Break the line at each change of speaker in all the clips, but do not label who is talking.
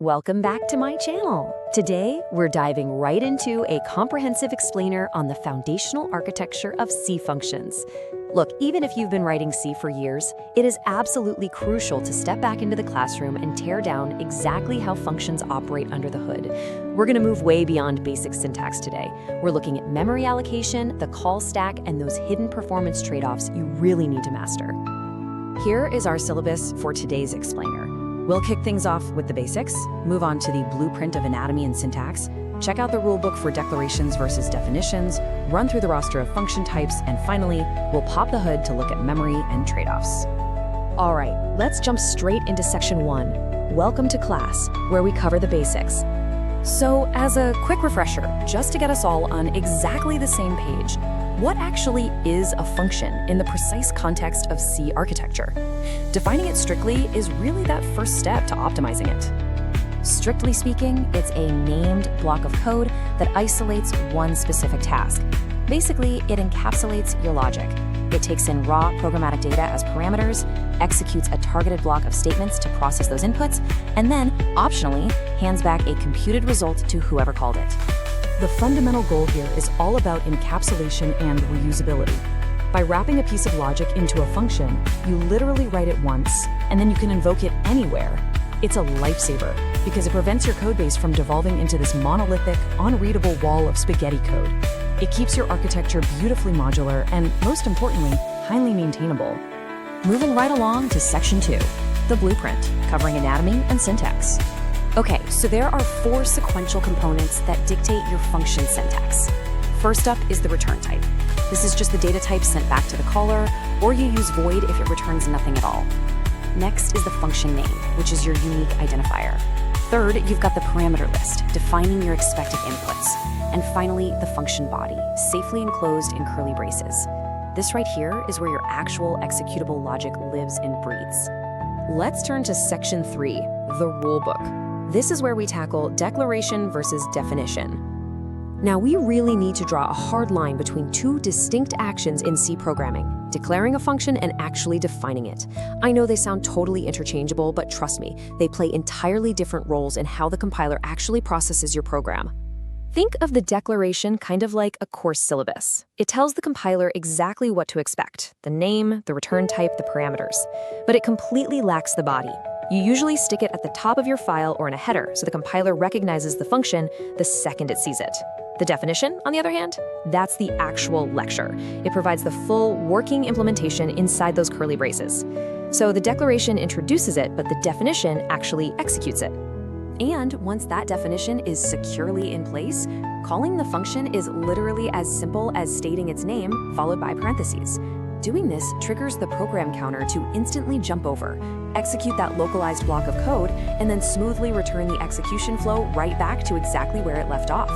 Welcome back to my channel. Today, we're diving right into a comprehensive explainer on the foundational architecture of C functions. Look, even if you've been writing C for years, it is absolutely crucial to step back into the classroom and tear down exactly how functions operate under the hood. We're going to move way beyond basic syntax today. We're looking at memory allocation, the call stack, and those hidden performance trade-offs you really need to master. Here is our syllabus for today's explainer. We'll kick things off with the basics, move on to the blueprint of anatomy and syntax, check out the rulebook for declarations versus definitions, run through the roster of function types, and finally, we'll pop the hood to look at memory and trade-offs. All right, let's jump straight into section 1. Welcome to class, where we cover the basics. So, as a quick refresher, just to get us all on exactly the same page, what actually is a function in the precise context of C architecture? Defining it strictly is really that first step to optimizing it. Strictly speaking, it's a named block of code that isolates one specific task. Basically, it encapsulates your logic. It takes in raw programmatic data as parameters, executes a targeted block of statements to process those inputs, and then, optionally, hands back a computed result to whoever called it. The fundamental goal here is all about encapsulation and reusability. By wrapping a piece of logic into a function, you literally write it once, and then you can invoke it anywhere. It's a lifesaver, because it prevents your codebase from devolving into this monolithic, unreadable wall of spaghetti code. It keeps your architecture beautifully modular and, most importantly, highly maintainable. Moving right along to section 2, the blueprint, covering anatomy and syntax. Okay, so there are 4 sequential components that dictate your function syntax. First up is the return type. This is just the data type sent back to the caller, or you use void if it returns nothing at all. Next is the function name, which is your unique identifier. Third, you've got the parameter list, defining your expected inputs. And finally, the function body, safely enclosed in curly braces. This right here is where your actual executable logic lives and breathes. Let's turn to section 3, the rulebook. This is where we tackle declaration versus definition. Now, we really need to draw a hard line between 2 distinct actions in C programming, declaring a function and actually defining it. I know they sound totally interchangeable, but trust me, they play entirely different roles in how the compiler actually processes your program. Think of the declaration kind of like a course syllabus. It tells the compiler exactly what to expect, the name, the return type, the parameters, but it completely lacks the body. You usually stick it at the top of your file or in a header, so the compiler recognizes the function the second it sees it. The definition, on the other hand, that's the actual lecture. It provides the full working implementation inside those curly braces. So the declaration introduces it, but the definition actually executes it. And once that definition is securely in place, calling the function is literally as simple as stating its name followed by parentheses. Doing this triggers the program counter to instantly jump over, execute that localized block of code, and then smoothly return the execution flow right back to exactly where it left off.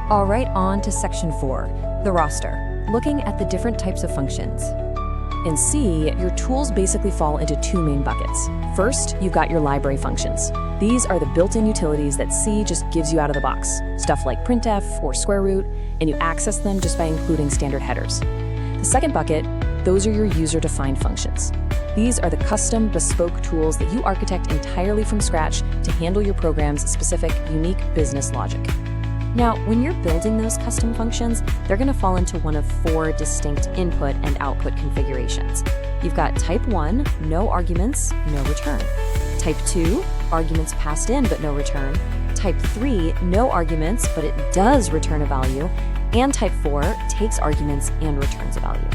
All right, on to section 4, the roster, looking at the different types of functions. In C, your tools basically fall into 2 main buckets. First, you've got your library functions. These are the built-in utilities that C just gives you out of the box, stuff like printf or square root, and you access them just by including standard headers. The second bucket, those are your user-defined functions. These are the custom, bespoke tools that you architect entirely from scratch to handle your program's specific, unique business logic. Now, when you're building those custom functions, they're going to fall into one of 4 distinct input and output configurations. You've got type 1, no arguments, no return. Type 2, arguments passed in but no return. Type 3, no arguments, but it does return a value. And type 4 takes arguments and returns a value.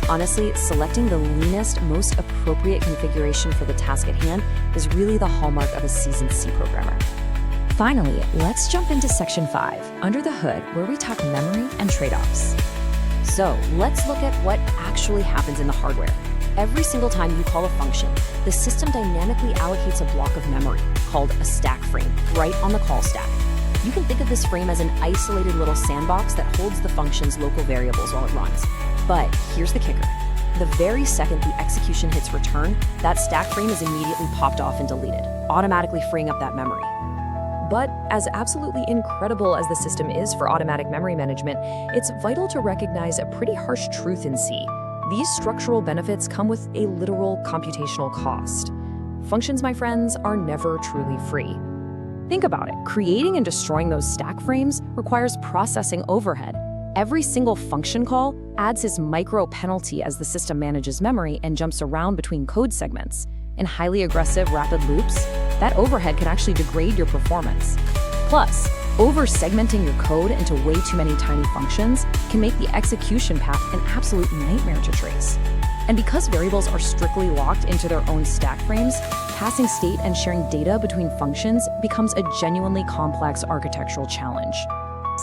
Honestly, selecting the leanest, most appropriate configuration for the task at hand is really the hallmark of a seasoned C programmer. Finally, let's jump into section 5, under the hood, where we talk memory and trade-offs. So let's look at what actually happens in the hardware. Every single time you call a function, the system dynamically allocates a block of memory, called a stack frame, right on the call stack. You can think of this frame as an isolated little sandbox that holds the function's local variables while it runs. But here's the kicker. The very second the execution hits return, that stack frame is immediately popped off and deleted, automatically freeing up that memory. But as absolutely incredible as the system is for automatic memory management, it's vital to recognize a pretty harsh truth in C. These structural benefits come with a literal computational cost. Functions, my friends, are never truly free.
Think about it. Creating and destroying those stack frames requires processing overhead. Every single function call adds this micro penalty as the system manages memory and jumps around between code segments. In highly aggressive rapid loops, that overhead can actually degrade your performance. Plus, over-segmenting your code into way too many tiny functions can make the execution path an absolute nightmare to trace. And because variables are strictly locked into their own stack frames, passing state and sharing data between functions becomes a genuinely complex architectural challenge.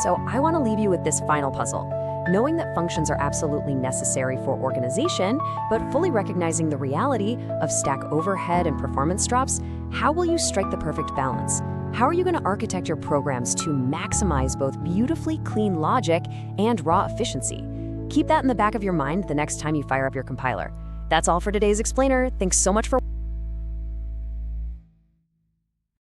So I want to leave you with this final puzzle. Knowing that functions are absolutely necessary for organization, but fully recognizing the reality of stack overhead and performance drops, how will you strike the perfect balance? How are you going to architect your programs to maximize both beautifully clean logic and raw efficiency? Keep that in the back of your mind the next time you fire up your compiler. That's all for today's explainer. Thanks so much for